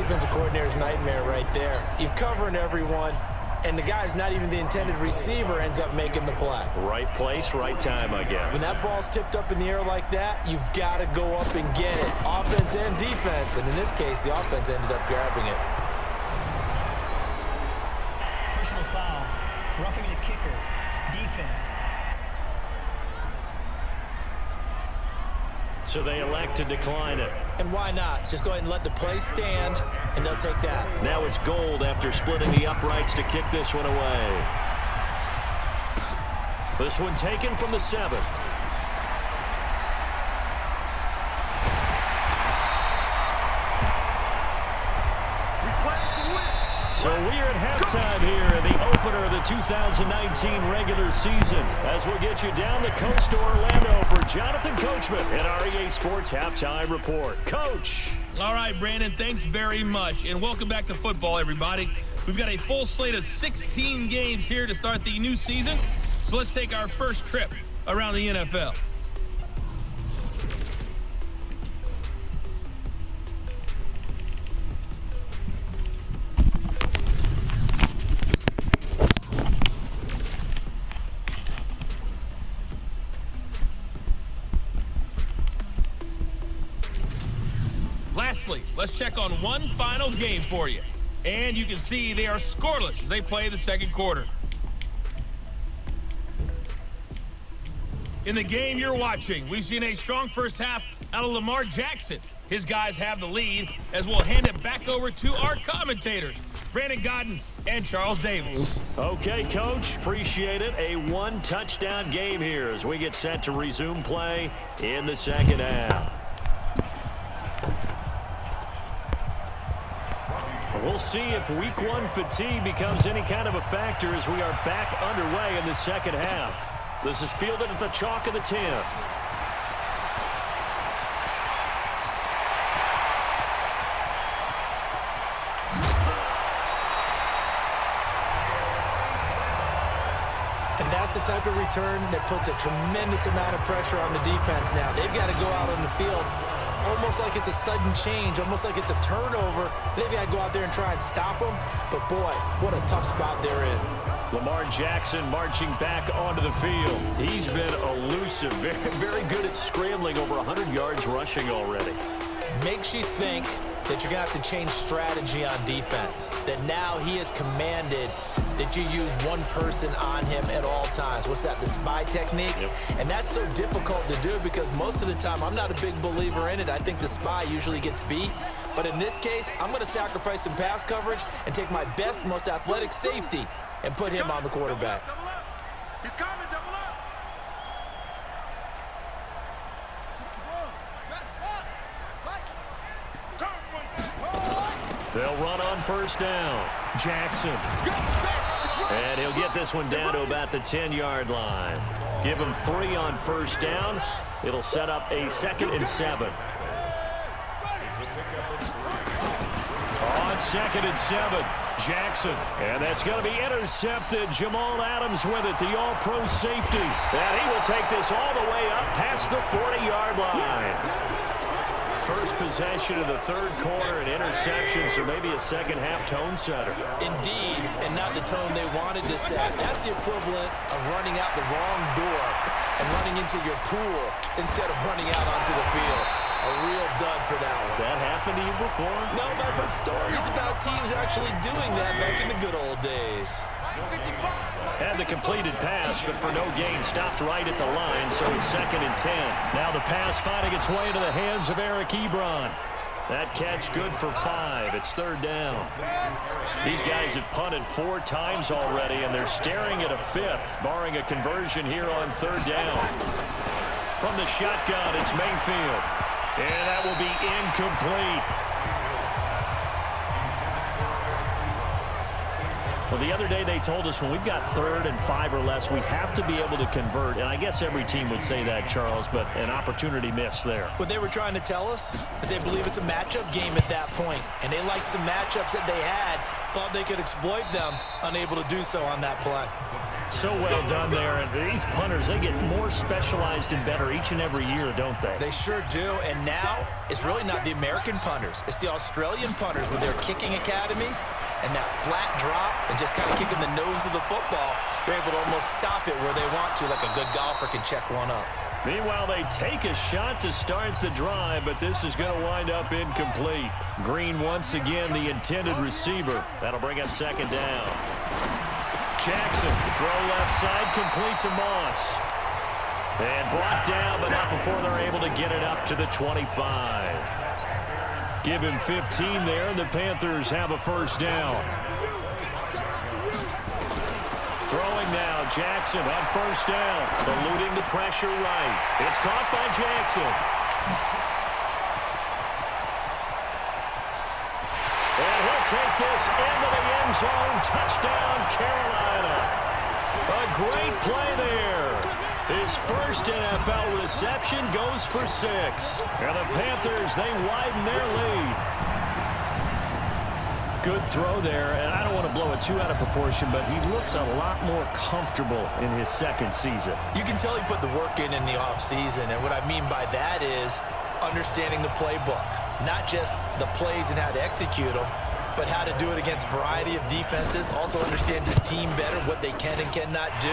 defensive coordinator's nightmare right there. You're covering everyone, and the guy's not even the intended receiver ends up making the play. Right place, right time, I guess. When that ball's tipped up in the air like that, you've got to go up and get it. Offense and defense, and in this case, the offense ended up grabbing it. Personal foul, roughing the kicker, defense. So they elect to decline it. And why not? Just go ahead and let the play stand, and they'll take that. Now it's Gold after splitting the uprights to kick this one away. This one taken from the 7. So we are at halftime here in the opener of the 2019 regular season as we'll get you down the coast to Orlando for Jonathan Coachman and our EA Sports Halftime Report. Coach. All right, Brandon, thanks very much, and welcome back to football, everybody. We've got a full slate of 16 games here to start the new season, so let's take our first trip around the NFL. Lastly, let's check on one final game for you. And you can see they are scoreless as they play the second quarter. In the game you're watching, we've seen a strong first half out of Lamar Jackson. His guys have the lead as we'll hand it back over to our commentators, Brandon Godden and Charles Davis. Okay, Coach, appreciate it. A one-touchdown game here as we get set to resume play in the second half. We'll see if week one fatigue becomes any kind of a factor as we are back underway in the second half. This is fielded at the chalk of the 10. And that's the type of return that puts a tremendous amount of pressure on the defense now. They've got to go out on the field almost like it's a sudden change, almost like it's a turnover. They've got to go out there and try and stop them. But, boy, what a tough spot they're in. Lamar Jackson marching back onto the field. He's been elusive, very good at scrambling, over 100 yards rushing already. Makes you think that you're going to have to change strategy on defense, that now he is commanded that you use one person on him at all times. What's that, the spy technique? Yep. And that's so difficult to do because most of the time I'm not a big believer in it. I think the spy usually gets beat. But in this case, I'm going to sacrifice some pass coverage and take my best, most athletic safety and put him on the quarterback. Double up. He's coming, double up. They'll run on first down. Jackson. And he'll get this one down to about the 10-yard line. Give him 3 on first down. It'll set up a 2nd and 7. On 2nd and 7, Jackson. And that's going to be intercepted. Jamal Adams with it, the all-pro safety. And he will take this all the way up past the 40-yard line. First possession of the third quarter, an interception, so maybe a second-half tone setter. Indeed, and not the tone they wanted to set. That's the equivalent of running out the wrong door and running into your pool instead of running out onto the field. A real dud for that one. Has that happened to you before? No, but I've heard stories about teams actually doing that back in the good old days. Had the completed pass, but for no gain, stopped right at the line, so it's 2nd and 10. Now the pass finding its way into the hands of Eric Ebron. That catch good for 5. It's 3rd down. These guys have punted 4 times already, and they're staring at a 5th, barring a conversion here on 3rd down. From the shotgun, it's Mayfield. And that will be incomplete. Well, the other day they told us when we've got 3rd and 5 or less, we have to be able to convert. And I guess every team would say that, Charles, but an opportunity missed there. What they were trying to tell us is they believe it's a matchup game at that point. And they liked some matchups that they had, thought they could exploit them, unable to do so on that play. So well done there. And these punters, they get more specialized and better each and every year, don't they? They sure do. And now it's really not the American punters. It's the Australian punters with their kicking academies and that flat drop and just kind of kicking the nose of the football. They're able to almost stop it where they want to, like a good golfer can check one up. Meanwhile, they take a shot to start the drive, but this is going to wind up incomplete. Green once again the intended receiver. That'll bring up second down. Jackson, throw left side, complete to Moss. And brought down, but not before they're able to get it up to the 25. Give him 15 there, and the Panthers have a first down. Throwing now, Jackson on first down, eluding the pressure right. It's caught by Jackson. And he'll take this into the end zone. Touchdown, Carolina. A great play there. His first NFL reception goes for 6. And the Panthers, they widen their lead. Good throw there, and I don't want to blow it too out of proportion, but he looks a lot more comfortable in his second season. You can tell he put the work in the offseason, and what I mean by that is understanding the playbook. Not just the plays and how to execute them, but how to do it against a variety of defenses. Also understands his team better, what they can and cannot do.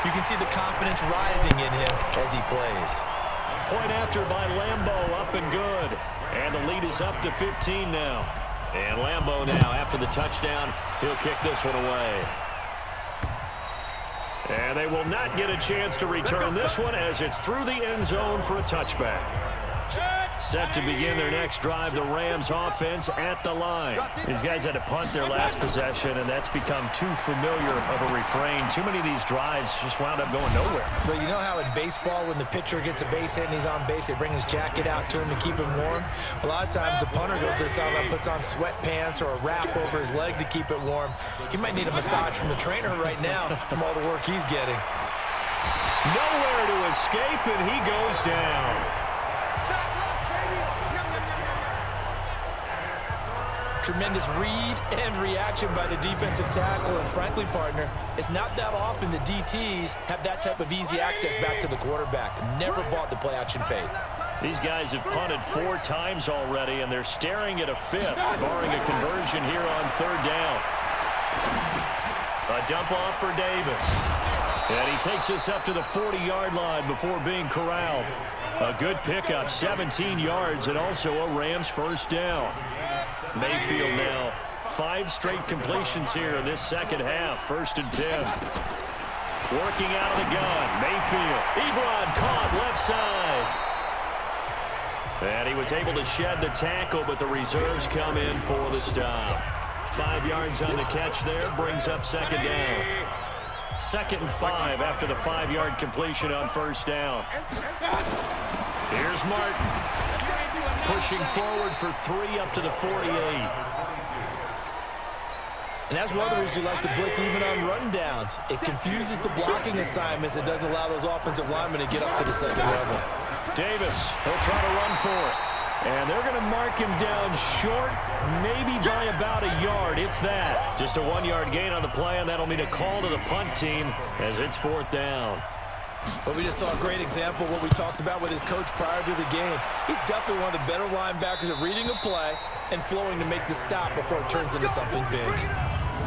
You can see the confidence rising in him as he plays. Point after by Lambo, up and good. And the lead is up to 15 now. And Lambo now, after the touchdown, he'll kick this one away. And they will not get a chance to return this one as it's through the end zone for a touchback. Set to begin their next drive, the Rams offense at the line. These guys had to punt their last possession, and that's become too familiar of a refrain. Too many of these drives just wound up going nowhere. But you know how in baseball, when the pitcher gets a base hit and he's on base, they bring his jacket out to him to keep him warm? A lot of times the punter goes to the sideline, puts on sweatpants or a wrap over his leg to keep it warm. He might need a massage from the trainer right now from all the work he's getting. Nowhere to escape, and he goes down. Tremendous read and reaction by the defensive tackle, and frankly, partner, it's not that often the DTs have that type of easy access back to the quarterback. Never bought the play-action fade. These guys have punted 4 times already, and they're staring at a 5th, barring a conversion here on 3rd down. A dump off for Davis. And he takes us up to the 40-yard line before being corralled. A good pickup, 17 yards, and also a Rams first down. Mayfield now, 5 straight completions here in this second half. 1st and 10. Working out of the gun. Mayfield. Ebron caught left side. And he was able to shed the tackle, but the reserves come in for the stop. 5 yards on the catch there. Brings up second down. 2nd and 5 after the 5-yard completion on first down. Here's Martin. Pushing forward for 3 up to the 48. And that's one of the reasons you like to blitz even on rundowns. It confuses the blocking assignments. It doesn't allow those offensive linemen to get up to the second level. Davis, he'll try to run for it. And they're going to mark him down short, maybe by about a yard, if that. Just a 1-yard gain on the play, and that'll mean a call to the punt team as it's 4th down. But we just saw a great example of what we talked about with his coach prior to the game. He's definitely one of the better linebackers at reading a play and flowing to make the stop before it turns into something big.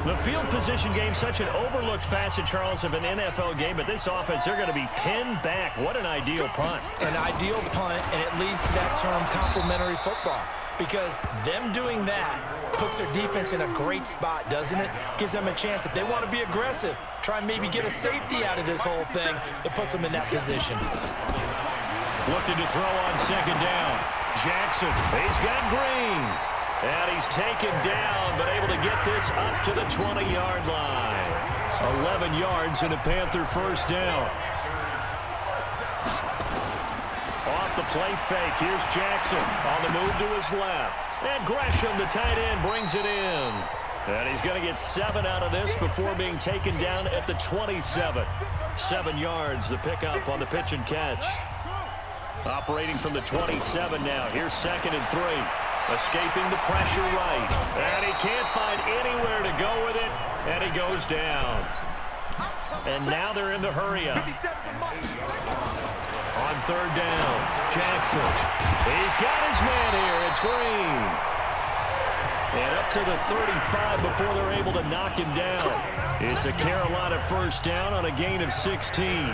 The field position game, such an overlooked facet, Charles, of an NFL game, but this offense, they're going to be pinned back. What an ideal punt. An ideal punt, and it leads to that term complementary football. Because them doing that puts their defense in a great spot, doesn't it? Gives them a chance. If they want to be aggressive, try and maybe get a safety out of this whole thing, it puts them in that position. Looking to throw on second down. Jackson, he's got Green. And he's taken down, but able to get this up to the 20-yard line. 11 yards and a Panther first down. Off the play fake, here's Jackson on the move to his left. And Gresham, the tight end, brings it in. And he's going to get 7 out of this before being taken down at the 27. 7 yards, the pickup on the pitch and catch. Operating from the 27 now. Here's 2nd and 3. Escaping the pressure right. And he can't find anywhere to go with it. And he goes down. And now they're in the hurry-up. 57 for Mike. On third down, Jackson. He's got his man here. It's Green. And up to the 35 before they're able to knock him down. It's a Carolina first down on a gain of 16.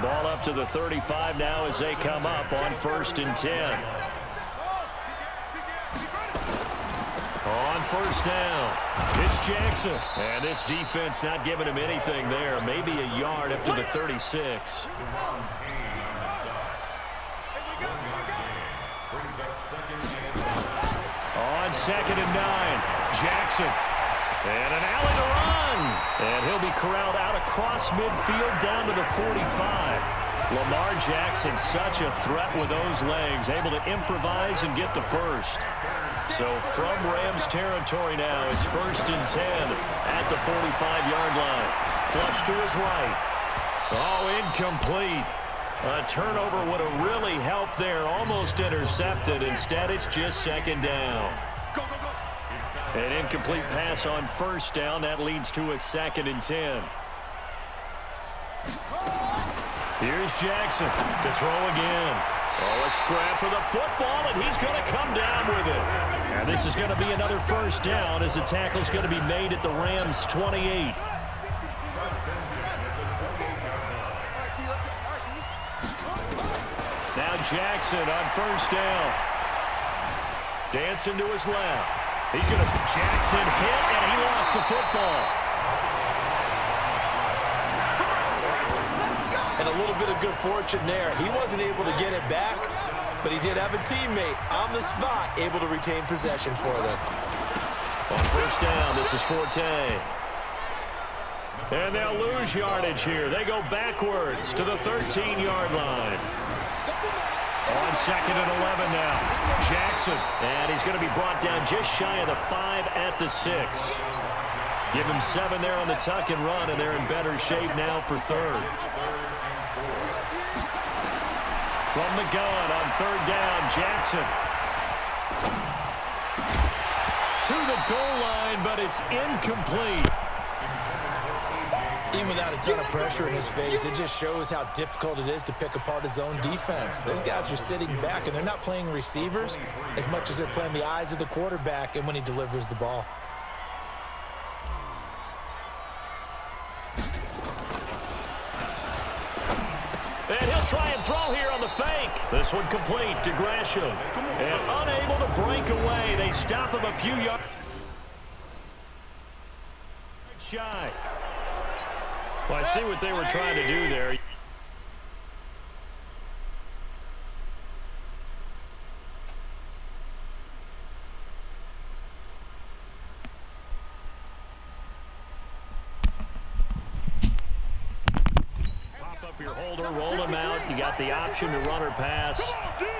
Ball up to the 35 now as they come up on 1st and 10. On first down, it's Jackson. And this defense not giving him anything there. Maybe a yard up to the 36. On 2nd and 9, Jackson. And an alley to run. And he'll be corralled out across midfield down to the 45. Lamar Jackson, such a threat with those legs, able to improvise and get the first. So from Rams territory now, it's 1st and 10 at the 45-yard line. Flush to his right. Oh, incomplete. A turnover would have really helped there. Almost intercepted. Instead, it's just 2nd down. Go, go, go. An incomplete pass on 1st down. That leads to a 2nd and 10. Here's Jackson to throw again. Oh, a scrap for the football, and he's going to come down with it. And this is going to be another 1st down as the tackle's going to be made at the Rams' 28. Now Jackson on 1st down. Dancing to his left. He's going to Jackson hit, and he lost the football. And a little bit of good fortune there. He wasn't able to get it back, but he did have a teammate on the spot able to retain possession for them. On 1st down, this is Forte. And they'll lose yardage here. They go backwards to the 13-yard line. On 2nd and 11 now, Jackson. And he's going to be brought down just shy of the 5 at the 6. Give him 7 there on the tuck and run, and they're in better shape now for 3rd. From the gun on 3rd down, Jackson. To the goal line, but it's incomplete. Even without a ton of pressure in his face, it just shows how difficult it is to pick apart his own defense. Those guys are sitting back, and they're not playing receivers as much as they're playing the eyes of the quarterback and when he delivers the ball. And he'll try and throw here on the fake. This one complete to Gresham. And unable to break away. They stop him a few yards shy. Well, I see what they were trying to do there. Pop up your holder, roll him out. You got the option to run or pass.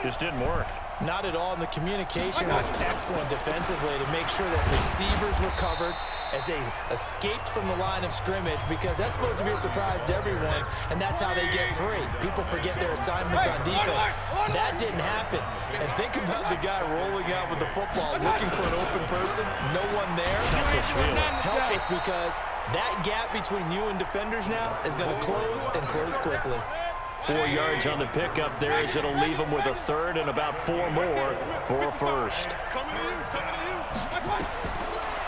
Just didn't work. Not at all, and the communication was excellent defensively to make sure that receivers were covered as they escaped from the line of scrimmage, because that's supposed to be a surprise to everyone, and that's how they get free. People forget their assignments on defense. That didn't happen. And think about the guy rolling out with the football, looking for an open person, no one there. Helpless feeling. Helpless, because that gap between you and defenders now is going to close and close quickly. 4 yards on the pickup there as it'll leave them with a 3rd and about 4 more for a 1st.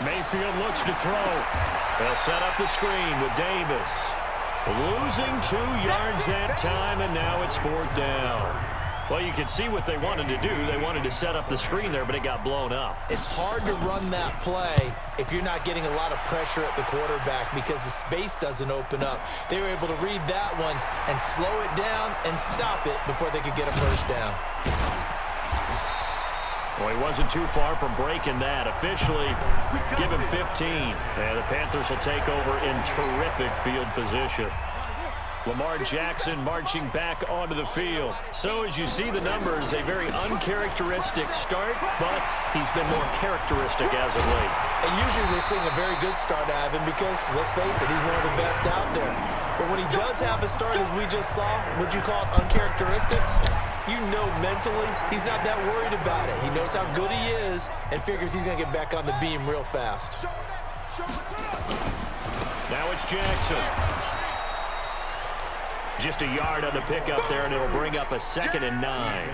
Mayfield looks to throw. They'll set up the screen with Davis. Losing 2 yards that time, and now it's 4th down. Well, you can see what they wanted to do. They wanted to set up the screen there, but it got blown up. It's hard to run that play if you're not getting a lot of pressure at the quarterback because the space doesn't open up. They were able to read that one and slow it down and stop it before they could get a 1st down. Well, he wasn't too far from breaking that. Officially, give him 15. And the Panthers will take over in terrific field position. Lamar Jackson marching back onto the field. So as you see the numbers, a very uncharacteristic start, but he's been more characteristic as of late. And usually we're seeing a very good start out of him because, let's face it, he's one of the best out there. But when he does have a start, as we just saw, would you call it uncharacteristic? You know mentally he's not that worried about it. He knows how good he is and figures he's going to get back on the beam real fast. Now it's Jackson. Just a yard on the pickup there, and it'll bring up a 2nd and 9.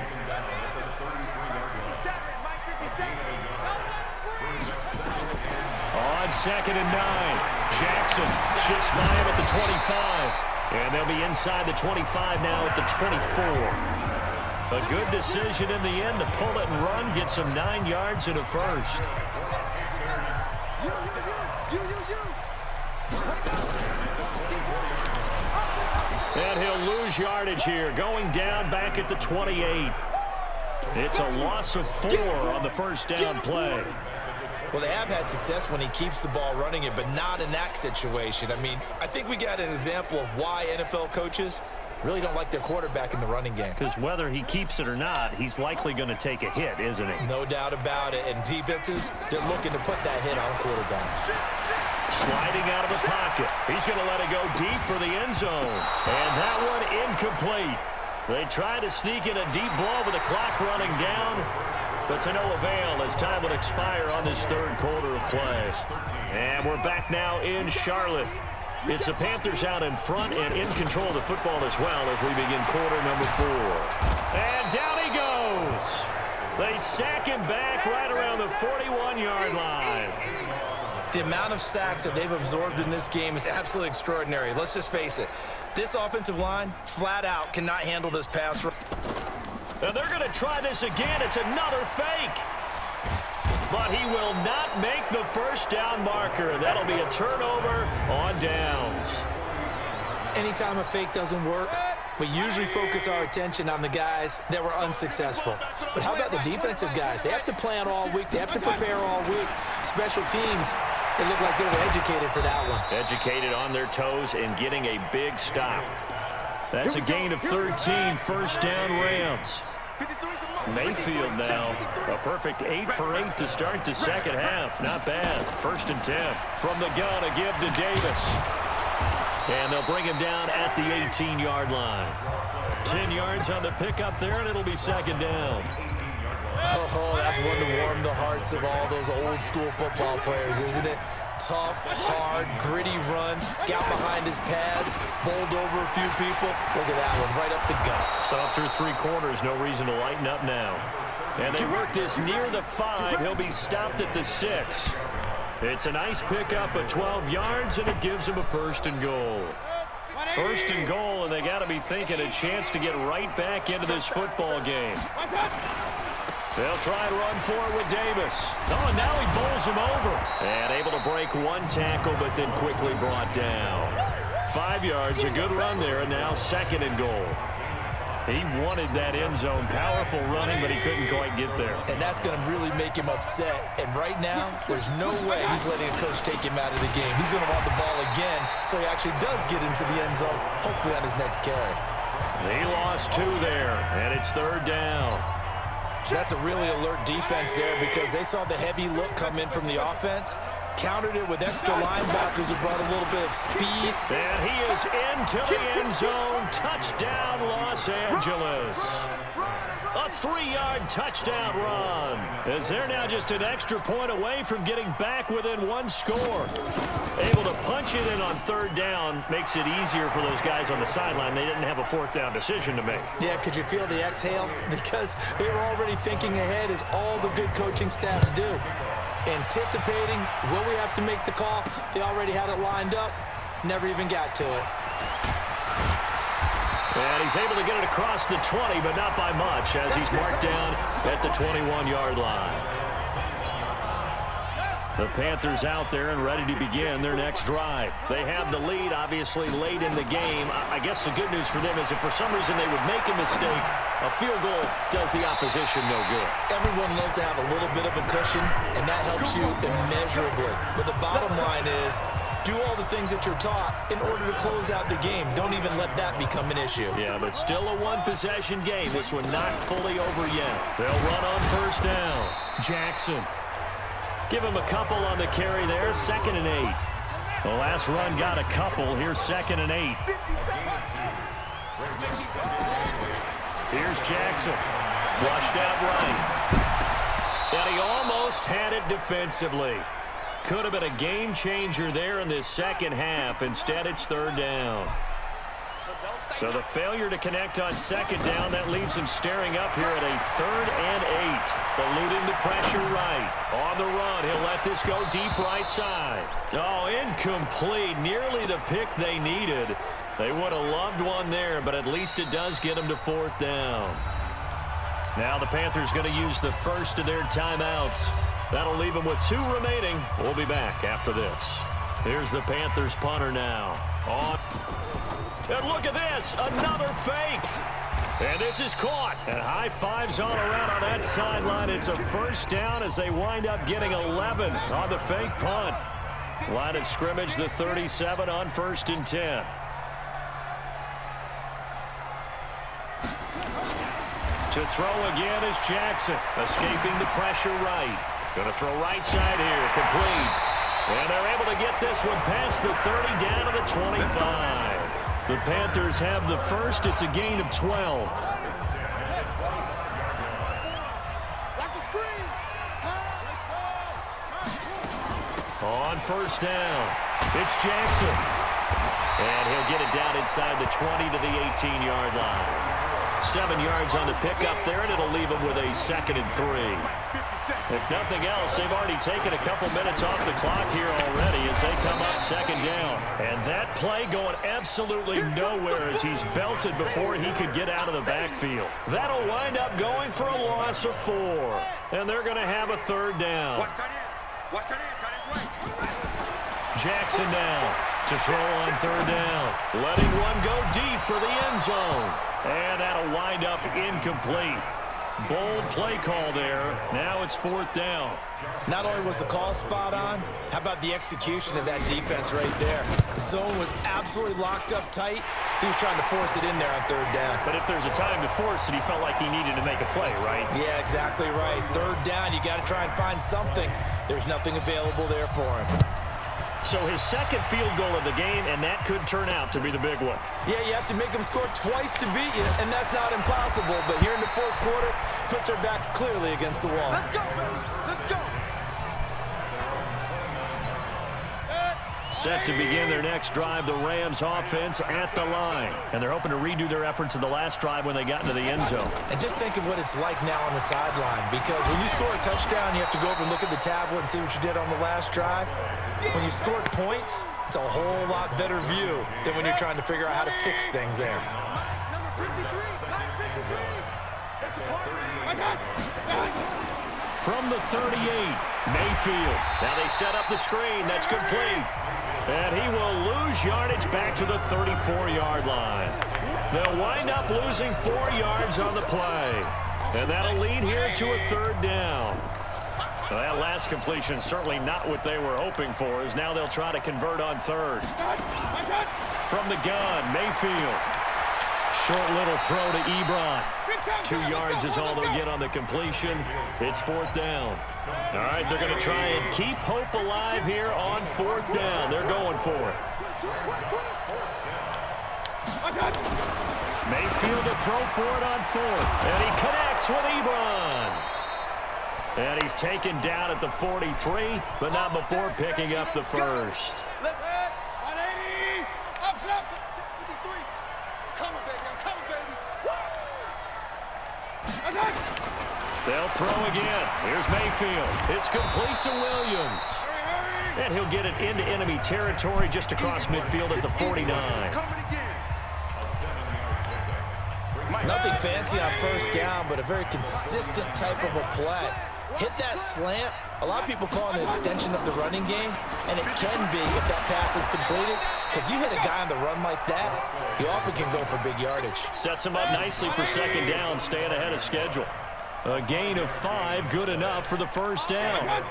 On 2nd and 9, Jackson shifts by him at the 25. And they'll be inside the 25 now at the 24. A good decision in the end to pull it and run, get some 9 yards and a first. And he'll lose yardage here, going down back at the 28. It's a loss of 4 on the first down play. Well, they have had success when he keeps the ball running it, but not in that situation. I mean, I think we got an example of why NFL coaches really don't like their quarterback in the running game. Because whether he keeps it or not, he's likely going to take a hit, isn't he? No doubt about it. And defenses, they're looking to put that hit on quarterback. Sliding out of the pocket. He's going to let it go deep for the end zone. And that one incomplete. They try to sneak in a deep ball with the clock running down, but to no avail as time would expire on this third quarter of play. And we're back now in Charlotte. It's the Panthers out in front and in control of the football as well as we begin quarter number 4. And down he goes. They sack him back right around the 41-yard line. The amount of sacks that they've absorbed in this game is absolutely extraordinary. Let's just face it. This offensive line, flat out, cannot handle this pass. And they're going to try this again. It's another fake. But he will not make the first down marker. That'll be a turnover on downs. Anytime a fake doesn't work, we usually focus our attention on the guys that were unsuccessful. But how about the defensive guys? They have to plan all week. They have to prepare all week. Special teams, it looked like they were educated for that one. Educated on their toes and getting a big stop. That's a gain of 13, first down Rams. Mayfield now, a perfect 8 for 8 to start the second half. Not bad. 1st and 10 from the gun, a give to Davis. And they'll bring him down at the 18-yard line. 10 yards on the pickup there, and it'll be 2nd down. Oh, that's one to warm the hearts of all those old-school football players, isn't it? Tough, hard, gritty run, got behind his pads, bowled over a few people. Look at that one, right up the gut. Saw through 3 quarters, no reason to lighten up now. And they work this near the 5. He'll be stopped at the 6. It's a nice pickup of 12 yards, and it gives him a 1st and goal. 1st and goal, and they got to be thinking a chance to get right back into this football game. They'll try and run for it with Davis. Oh, and now he bowls him over. And able to break 1 tackle, but then quickly brought down. 5 yards, a good run there, and now 2nd and goal. He wanted that end zone. Powerful running, but he couldn't quite get there. And that's going to really make him upset. And right now, there's no way he's letting a coach take him out of the game. He's going to want the ball again, so he actually does get into the end zone, hopefully on his next carry. He lost 2 there, and it's 3rd down. That's a really alert defense there because they saw the heavy look come in from the offense, countered it with extra linebackers who brought a little bit of speed. And he is into the end zone. Touchdown, Los Angeles. A 3-yard touchdown run. As they're now just an extra point away from getting back within 1 score. Able to punch it in on 3rd down makes it easier for those guys on the sideline. They didn't have a 4th down decision to make. Yeah, could you feel the exhale? Because they were already thinking ahead, as all the good coaching staffs do. Anticipating, will we have to make the call? They already had it lined up, never even got to it. And he's able to get it across the 20, but not by much, as he's marked down at the 21-yard line. The Panthers out there and ready to begin their next drive. They have the lead, obviously, late in the game. I guess the good news for them is if for some reason they would make a mistake, a field goal does the opposition no good. Everyone loves to have a little bit of a cushion, and that helps you immeasurably. But the bottom line is, do all the things that you're taught in order to close out the game. Don't even let that become an issue. Yeah, but still a 1-possession game. This one not fully over yet. They'll run on 1st down. Jackson. Give him a couple on the carry there. 2nd and 8. The last run got a couple. Here's 2nd and 8. Here's Jackson. Flushed out right. And he almost had it defensively. Could have been a game changer there in this second half. Instead, it's third down. So the failure to connect on second down, that leaves him staring up here at a 3rd and 8. Eluding the pressure right. On the run, he'll let this go deep right side. Oh, incomplete. Nearly the pick they needed. They would have loved one there, but at least it does get them to 4th down. Now the Panthers going to use the first of their timeouts. That'll leave them with 2 remaining. We'll be back after this. Here's the Panthers punter now. On. And look at this, another fake. And this is caught. And high fives all around on that sideline. It's a first down as they wind up getting 11 on the fake punt. Line of scrimmage, the 37 on 1st and 10. To throw again is Jackson, escaping the pressure right. Going to throw right side here, complete. And they're able to get this one past the 30 down to the 25. The Panthers have the first. It's a gain of 12. On 1st down, it's Jackson. And he'll get it down inside the 20 to the 18-yard line. 7 yards on the pickup there, and it'll leave them with a 2nd and 3. If nothing else, they've already taken a couple minutes off the clock here already as they come up 2nd down. And that play going absolutely nowhere as he's belted before he could get out of the backfield. That'll wind up going for a loss of 4. And they're going to have a 3rd down. Jackson now to throw on 3rd down. Letting one go deep for the end zone. And that'll wind up incomplete. Bold play call there. Now it's 4th down. Not only was the call spot on, how about the execution of that defense right there? The zone was absolutely locked up tight. He was trying to force it in there on 3rd down. But if there's a time to force it, he felt like he needed to make a play, right? Yeah, exactly right. 3rd down, you got to try and find something. There's nothing available there for him. So his 2nd field goal of the game, and that could turn out to be the big one. Yeah, you have to make them score twice to beat you, and that's not impossible. But here in the 4th quarter, puts their backs clearly against the wall. Let's go, baby. Let's go. Set to begin their next drive, the Rams offense at the line. And they're hoping to redo their efforts in the last drive when they got into the end zone. And just think of what it's like now on the sideline, because when you score a touchdown, you have to go over and look at the tablet and see what you did on the last drive. When you scored points, it's a whole lot better view than when you're trying to figure out how to fix things there. Number 53. It's a party. From the 38, Mayfield. Now they set up the screen. That's complete. And he will lose yardage back to the 34-yard line. They'll wind up losing 4 yards on the play. And that'll lead here to a 3rd down. Well, that last completion certainly not what they were hoping for, as now they'll try to convert on 3rd. From the gun, Mayfield. Short little throw to Ebron. 2 yards is all they'll get on the completion. It's 4th down. All right, they're going to try and keep hope alive here on 4th down. They're going for it. Mayfield to throw for it on 4th. And he connects with Ebron. And he's taken down at the 43, but not before picking up the first. They'll throw again. Here's Mayfield. It's complete to Williams. And he'll get it into enemy territory just across midfield at the 49. Nothing fancy on 1st down, but a very consistent type of a play. Hit that slant. A lot of people call it an extension of the running game, and it can be if that pass is completed, because you hit a guy on the run like that, he often can go for big yardage. Sets him up nicely for 2nd down, staying ahead of schedule. A gain of 5, good enough for the 1st down.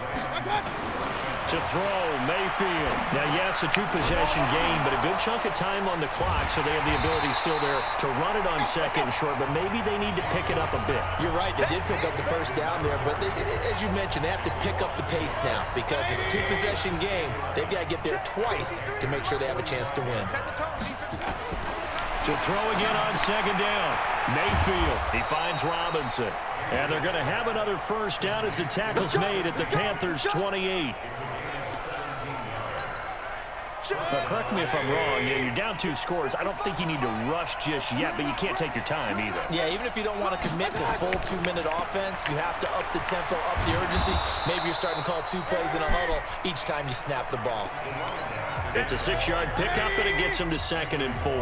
To throw, Mayfield. Now, yes, a 2-possession game, but a good chunk of time on the clock, so they have the ability still there to run it on 2nd and short, but maybe they need to pick it up a bit. You're right, they did pick up the 1st down there, but they, as you mentioned, they have to pick up the pace now, because it's a 2-possession game. They've got to get there twice to make sure they have a chance to win. To throw again on 2nd down, Mayfield. He finds Robinson. And they're going to have another 1st down as the tackle's made at the Panthers' 28. But correct me if I'm wrong. You're down 2 scores. I don't think you need to rush just yet, but you can't take your time either. Yeah, even if you don't want to commit to full 2-minute offense, you have to up the tempo, up the urgency. Maybe you're starting to call 2 plays in a huddle each time you snap the ball. It's a 6-yard pickup, and it gets him to 2nd and 4.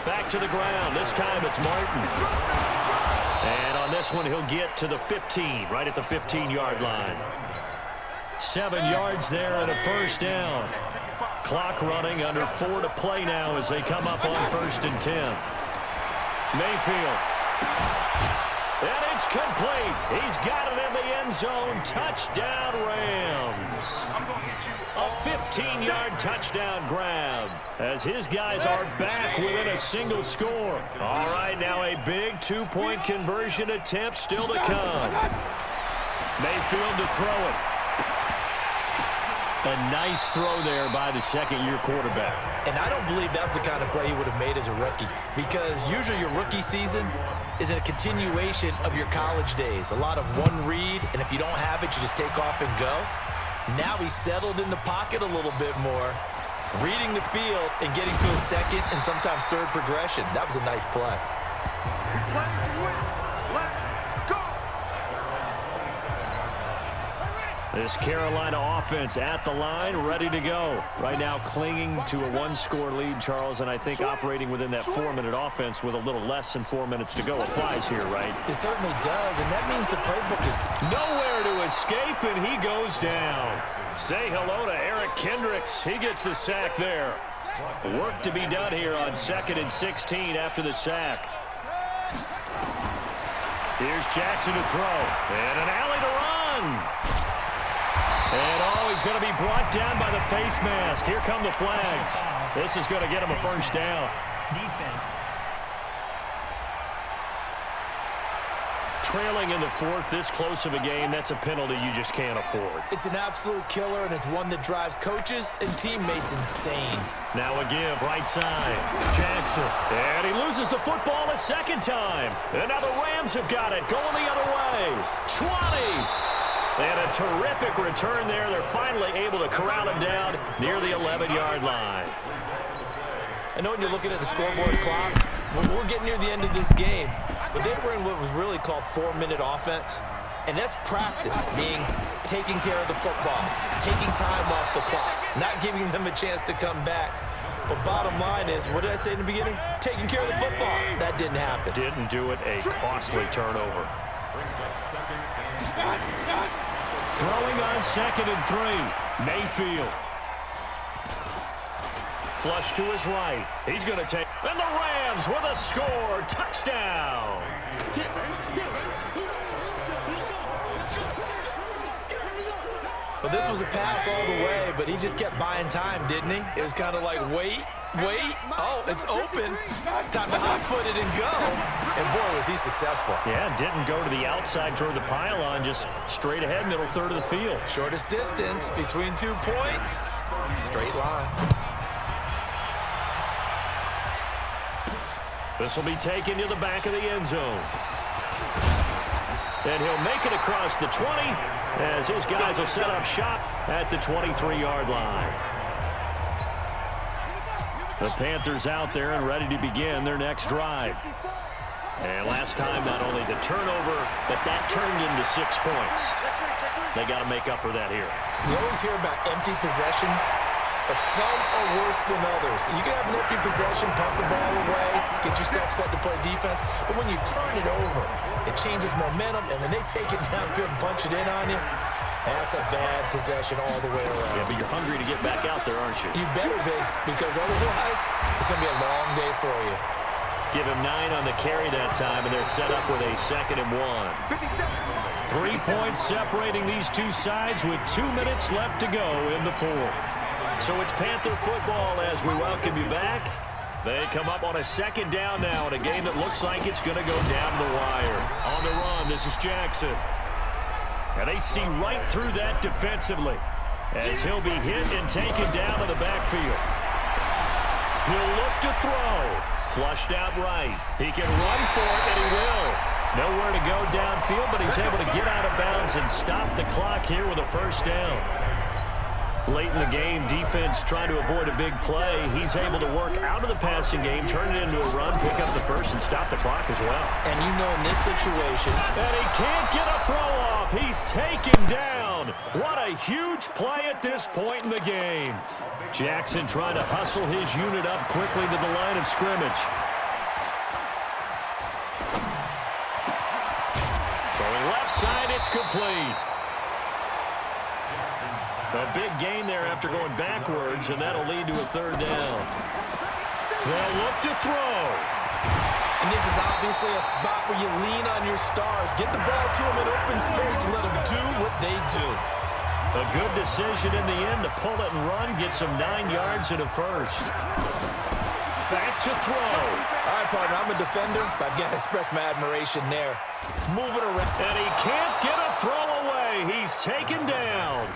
Back to the ground. This time it's Martin. And on this one, he'll get to the 15, right at the 15-yard line. 7 yards there and a first down. Clock running, under 4 to play now as they come up on 1st and 10. Mayfield. And it's complete. He's got it in the end zone. Touchdown, Rams. A 15-yard touchdown grab as his guys are back within a single score. All right, now a big 2-point conversion attempt still to come. Mayfield to throw it. A nice throw there by the second-year quarterback. And I don't believe that was the kind of play he would have made as a rookie, because usually your rookie season is a continuation of your college days. A lot of one read, and if you don't have it, you just take off and go. Now he's settled in the pocket a little bit more, reading the field and getting to a second and sometimes third progression. That was a nice play. This Carolina offense at the line, ready to go. Right now clinging to a 1-score lead, Charles, and I think operating within that 4-minute offense with a little less than 4 minutes to go applies here, right? It certainly does, and that means the playbook is nowhere to escape, and he goes down. Say hello to Eric Kendricks. He gets the sack there. Work to be done here on 2nd and 16 after the sack. Here's Jackson to throw, and an alley to run. And, he's going to be brought down by the face mask. Here come the flags. This is going to get him a first down. Defense. Trailing in the 4th, this close of a game, that's a penalty you just can't afford. It's an absolute killer, and it's one that drives coaches and teammates insane. Now a give, right side. Jackson. And he loses the football a second time. And now the Rams have got it, going the other way. 20. And a terrific return there. They're finally able to corral him down near the 11-yard line. I know when you're looking at the scoreboard clock, we're getting near the end of this game, but they were in what was really called 4-minute offense, and that's practice, meaning taking care of the football, taking time off the clock, not giving them a chance to come back. But bottom line is, what did I say in the beginning? Taking care of the football. That didn't happen. Didn't do it. A costly turnover. Throwing on 2nd and 3. Mayfield. Flush to his right. He's going to take. And the Rams with a score. Touchdown. Well, this was a pass all the way, but he just kept buying time, didn't he? It was kind of like, wait. Oh, it's open. Time to hot-foot it and go. And, boy, was he successful. Yeah, didn't go to the outside toward the pylon, just straight ahead, middle third of the field. Shortest distance between 2 points. Straight line. This will be taken to the back of the end zone. And he'll make it across the 20 as his guys will set up shop at the 23-yard line. The Panthers out there and ready to begin their next drive. And last time, not only the turnover, but that turned into 6 points. They got to make up for that here. You always hear about empty possessions, but some are worse than others. You can have an empty possession, punt the ball away, get yourself set to play defense, but when you turn it over, it changes momentum, and when they take it downfield and punch it in on you, that's a bad possession all the way around. Yeah, but you're hungry to get back out there, aren't you? You better be, because otherwise, it's going to be a long day for you. Give him 9 on the carry that time, and they're set up with a 2nd and 1. 3 points separating these two sides with 2 minutes left to go in the 4th. So it's Panther football as we welcome you back. They come up on a 2nd down now in a game that looks like it's going to go down the wire. On the run, this is Jackson. And they see right through that defensively as he'll be hit and taken down in the backfield. He'll look to throw. Flushed out right. He can run for it, and he will. Nowhere to go downfield, but he's able to get out of bounds downs and stop the clock here with a first down. Late in the game, defense trying to avoid a big play. He's able to work out of the passing game, turn it into a run, pick up the first, and stop the clock as well. And you know in this situation... And he can't get a throw off. He's taken down. What a huge play at this point in the game. Jackson trying to hustle his unit up quickly to the line of scrimmage. Throwing left side, it's complete. A big gain there after going backwards, and that'll lead to a third down. They'll look to throw. And this is obviously a spot where you lean on your stars. Get the ball to them in open space and let them do what they do. A good decision in the end to pull it and run, gets him 9 yards and a first. Back to throw. All right, partner, I'm a defender, but I've got to express my admiration there. Moving around. And he can't get a throw away. He's taken down.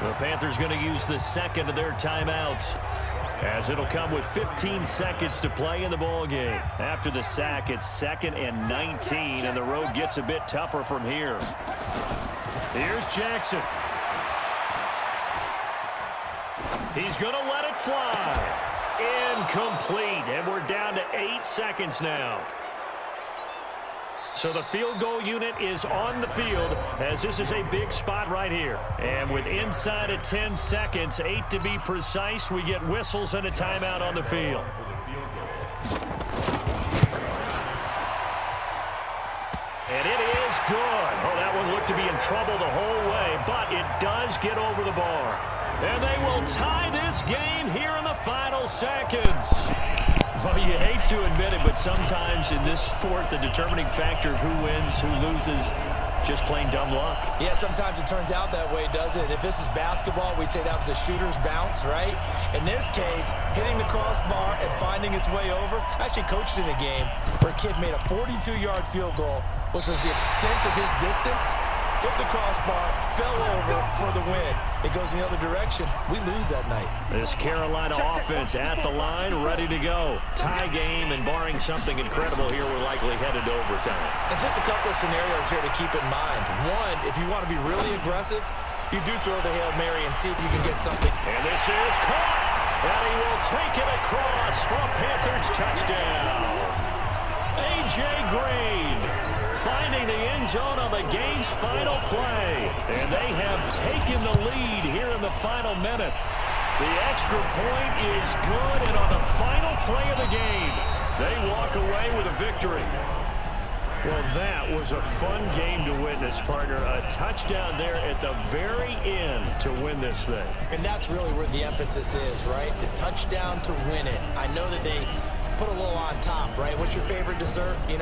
The Panthers going to use the second of their timeouts, as it'll come with 15 seconds to play in the ballgame. After the sack, it's 2nd and 19, and the road gets a bit tougher from here. Here's Jackson. He's going to let it fly. Incomplete, and we're down to 8 seconds now. So the field goal unit is on the field, as this is a big spot right here. And with inside of 10 seconds, 8 to be precise, we get whistles and a timeout on the field. And it is good. Oh, that one looked to be in trouble the whole way, but it does get over the bar. And they will tie this game here in the final seconds. Well, you hate to admit it, but sometimes in this sport, the determining factor of who wins, who loses, just plain dumb luck. Yeah, sometimes it turns out that way, doesn't it? If this is basketball, we'd say that was a shooter's bounce, right? In this case, hitting the crossbar and finding its way over. I actually coached in a game where a kid made a 42-yard field goal, which was the extent of his distance. Hit the crossbar, fell over for the win. It goes the other direction. We lose that night. This Carolina offense at the line, ready to go. Tie game, and barring something incredible here, we're likely headed to overtime. And just a couple of scenarios here to keep in mind. One, if you want to be really aggressive, you do throw the Hail Mary and see if you can get something. And this is caught. And he will take it across for a Panthers touchdown. A.J. Green finding the end zone on the game's final play. And they have taken the lead here in the final minute. The extra point is good, and on the final play of the game, they walk away with a victory. Well, that was a fun game to witness, partner. A touchdown there at the very end to win this thing. And that's really where the emphasis is, right? The touchdown to win it. I know that they put a little on top, right? What's your favorite dessert? You know.